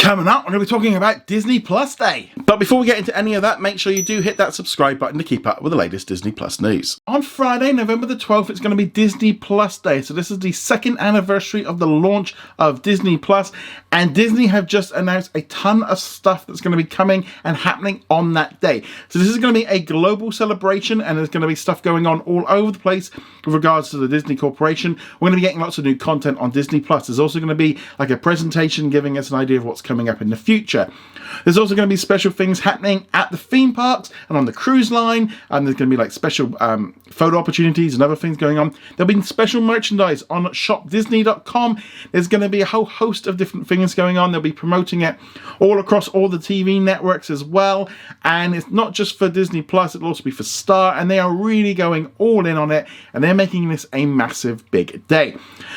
Coming up, we're going to be talking about Disney Plus Day. But before we get into any of that, make sure you do hit that subscribe button to keep up with the latest Disney Plus news. On Friday, November the 12th, it's going to be Disney Plus Day. So this is the second anniversary of the launch of Disney Plus, and Disney have just announced a ton of stuff that's going to be coming and happening on that day. So this is going to be a global celebration, and there's going to be stuff going on all over the place with regards to the Disney Corporation. We're going to be getting lots of new content on Disney Plus. There's also going to be like a presentation giving us an idea of what's coming up in the future. There's also going to be special things happening at the theme parks and on the cruise line, and there's going to be like special photo opportunities and other things going on. There'll be special merchandise on shopdisney.com. There's going to be a whole host of different things going on. They'll be promoting it all across all the TV networks as well, and it's not just for Disney Plus, it'll also be for Star, and they are really going all in on it, and they're making this a massive big day.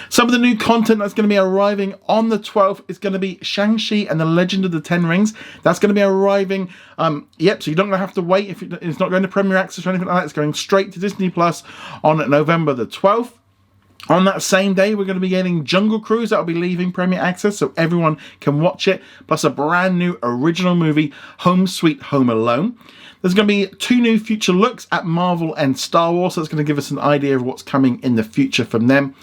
Some of the new content that's going to be arriving on the 12th is going to be Shang-Chi and the Legend of the Ten Rings. That's going to be arriving, so you're not going to have to wait. If it's not going to Premier Access or anything like that, it's going straight to Disney Plus on November the 12th. On that same day, we're going to be getting Jungle Cruise. That'll be leaving Premier Access so everyone can watch it, plus a brand new original movie, Home Sweet Home Alone. There's going to be 2 new future looks at Marvel and Star Wars, so that's going to give us an idea of what's coming in the future from them.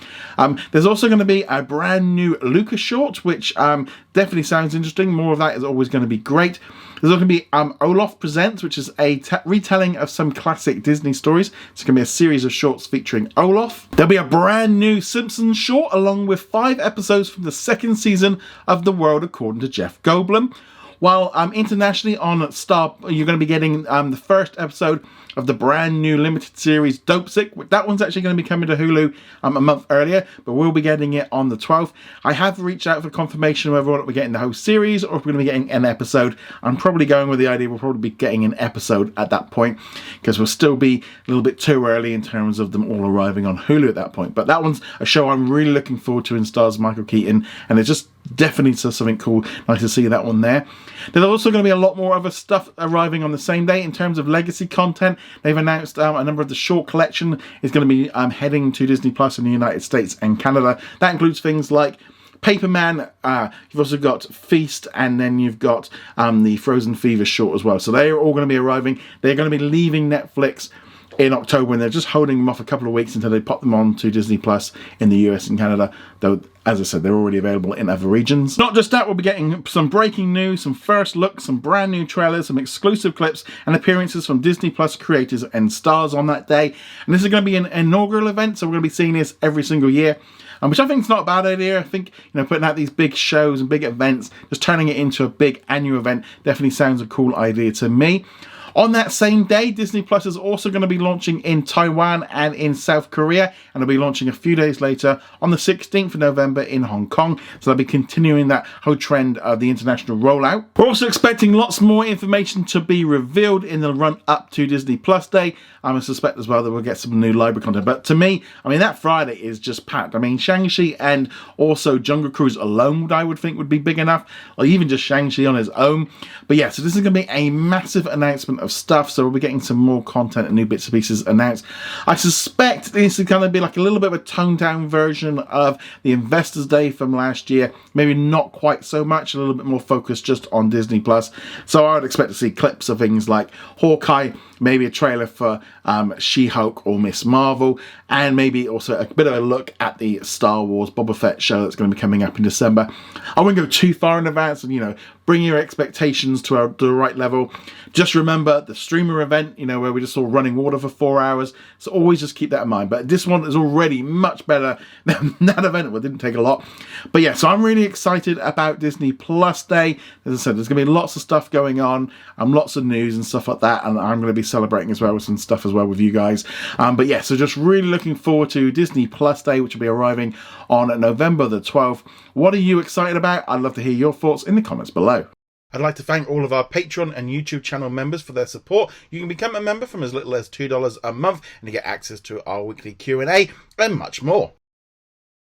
There's also going to be a brand new Luca short, which definitely sounds interesting. More of that is always going to be great. There's also going to be Olaf Presents, which is a retelling of some classic Disney stories. It's going to be a series of shorts featuring Olaf. There'll be a brand new Simpsons short, along with 5 episodes from the 2nd season of The World According to Jeff Goldblum. While internationally on Star, you're going to be getting the first episode of the brand new limited series Dopesick. That one's actually going to be coming to Hulu a month earlier, but we'll be getting it on the 12th. I have reached out for confirmation whether or not we're getting the whole series or if we're going to be getting an episode. I'm probably going with the idea we'll probably be getting an episode at that point, because we'll still be a little bit too early in terms of them all arriving on Hulu at that point. But that one's a show I'm really looking forward to, and stars Michael Keaton, and it's just definitely something cool. Nice to see that one there. There's also going to be a lot more other stuff arriving on the same day in terms of legacy content. They've announced a number of the short collection is going to be heading to Disney Plus in the United States and Canada. That includes things like Paperman, you've also got Feast, and then you've got the Frozen Fever short as well. So they're all going to be arriving. They're going to be leaving Netflix in October, and they're just holding them off a couple of weeks until they pop them on to Disney Plus in the US and Canada, though as I said, they're already available in other regions. Not just that, we'll be getting some breaking news, some first looks, some brand new trailers, some exclusive clips and appearances from Disney Plus creators and stars on that day. And this is going to be an inaugural event, so we're going to be seeing this every single year, which I think is not a bad idea. I think, putting out these big shows and big events, just turning it into a big annual event definitely sounds a cool idea to me. On that same day, Disney Plus is also going to be launching in Taiwan and in South Korea, and it'll be launching a few days later on the 16th of November in Hong Kong. So they'll be continuing that whole trend of the international rollout. We're also expecting lots more information to be revealed in the run up to Disney Plus Day. I suspect as well that we'll get some new library content. But to me, that Friday is just packed. Shang-Chi and also Jungle Cruise alone, I would think would be big enough, or even just Shang-Chi on his own. But yeah, so this is going to be a massive announcement of stuff, so we'll be getting some more content and new bits and pieces announced. I suspect this is going to be like a little bit of a toned down version of the Investors Day from last year, maybe not quite so much, a little bit more focused just on Disney Plus. So I would expect to see clips of things like Hawkeye, maybe a trailer for She-Hulk or Miss Marvel, and maybe also a bit of a look at the Star Wars Boba Fett show that's going to be coming up in December. I wouldn't go too far in advance, and bring your expectations to the right level. Just remember the streamer event, where we just saw Running Water for 4 hours. So always just keep that in mind. But this one is already much better than that event. Well, it didn't take a lot. But yeah, so I'm really excited about Disney Plus Day. As I said, there's going to be lots of stuff going on, lots of news and stuff like that. And I'm going to be celebrating as well with some stuff as well with you guys. But yeah, so just really looking forward to Disney Plus Day, which will be arriving on November the 12th. What are you excited about? I'd love to hear your thoughts in the comments below. I'd like to thank all of our Patreon and YouTube channel members for their support. You can become a member from as little as $2 a month and you get access to our weekly Q&A and much more.